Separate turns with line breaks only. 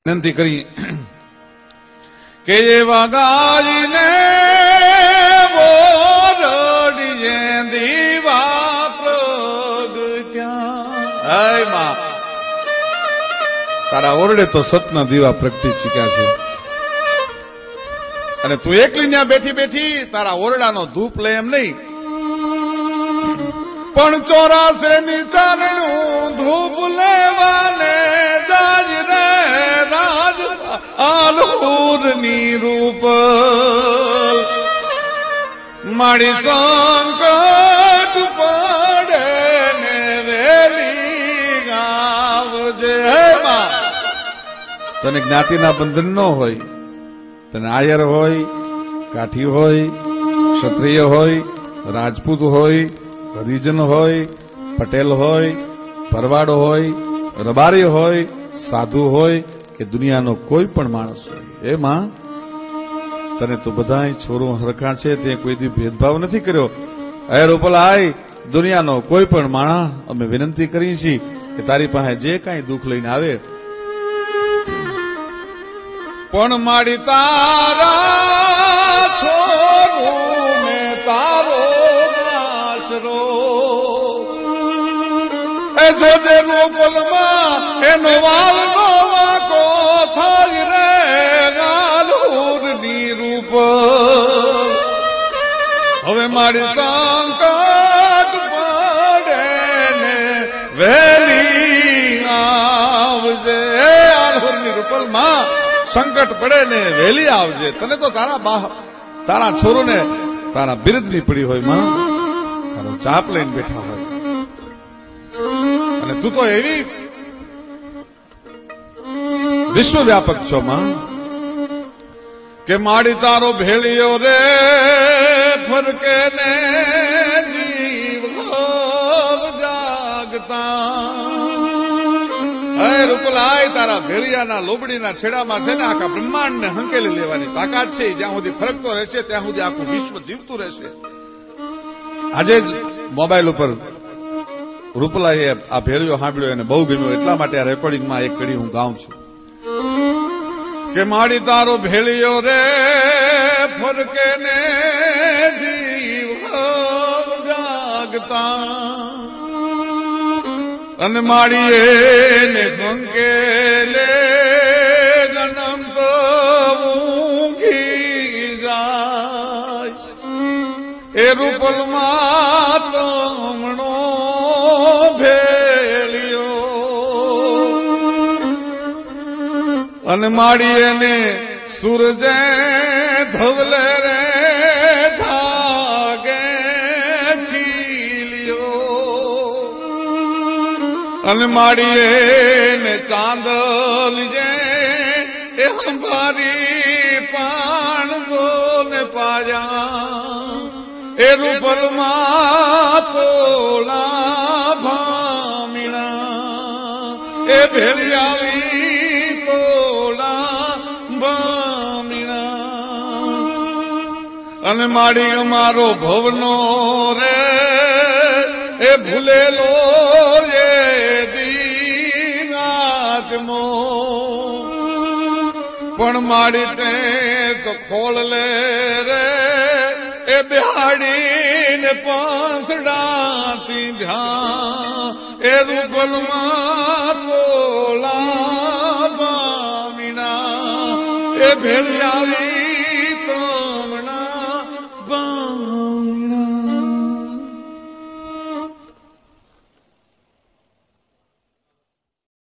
વિનંતી કરી કે એવા ગાયને બોરડીએ દીવા પ્રગટ્યા. હે માં, તારા ઓરડે તો સતના દીવા પ્રગટી ચૂક્યા છે અને તું એકલી ત્યાં બેઠી બેઠી તારા ઓરડાનો ધૂપ લે એમ નહીં, પણ 84 ચારણું ધૂપ લેવાને જાજ રે રાજ આલુરની રૂપ મારી સંકટ પડે ને વેલી ગાવજે. તને જ્ઞાતિના બંધન ન હોય, તને આયર હોય, કાઠી હોય, ક્ષત્રિય હોય, રાજપૂત હોય, હરિજન હોય, પટેલ હોય, ભરવાડો હોય, રબારી હોય, સાધુ હોય કે દુનિયાનો કોઈ પણ માણસ હોય, એમાં તને તો બધાય છોરો હરખા છે, તે કોઈ દી ભેદભાવ નથી કર્યો. હે રૂપલાઈ, દુનિયાનો કોઈ પણ માણસ અમે વિનંતી કરી છીએ કે તારી પાસે જે કાંઈ દુઃખ લઈને આવે પણ માડી તારા છોરું ને તારો આશરો એ જોજે રૂપલમાં એનો વાલનો વાકો થાય રે ગાલુરની રૂપ. હવે મારી સંકટ પડે ને વેલી આવજે. આલુરની રૂપલમાં સંકટ પડે ને વેલી આવજે. તને તો તારા છોરોને તારા બિરદની પડી હોય માં, તારો ચાપ લઈને બેઠા હોય અને તું તો એવી વિશ્વવ્યાપક છો માં કે માડી તારો ભેળિયો રે ફરકે ને જીવ જાગતા. હે રૂપલાય, તારા ભેળિયાના લોબડીના છેડામાં છે ને આખા બ્રહ્માંડને હંકેલી લેવાની તાકાત છે. જ્યાં સુધી ફરકતો રહેશે ત્યાં સુધી આખું વિશ્વ જીવતું રહેશે. આજે જ મોબાઈલ ઉપર રૂપલાએ આ ભેળિયો સાંભળ્યો અને બહુ ગમ્યો, એટલા માટે આ રેકોર્ડિંગમાં એક કડી હું ગાઉં છું કે માડી તારો ભેળિયો રે ફરકે ને જીવ જાગતા અને માડીએ ને કંકેલે જન્મ તો ઊંઘી જાય. એ રૂપલમાં તમણો ભેળિયો અને માડીએ ને સૂરજે ધવલે રે જાગે અને માડીએ ને ચાંદલીજે એ હંભારી પાણજો ને પાયા. એ રૂપલમાં તોલા ભામીણા એ ભેળિયાવી તોલા ભામીણા અને માડી અમારો ભવનો રે એ ભૂલેલો પણ માડી તે તો ખોળ લે રે એ બિહાડીને પાંસડાથી ધ્યા. એ રૂપલમાં તોલા બામીના એ ભેળિયાવી તો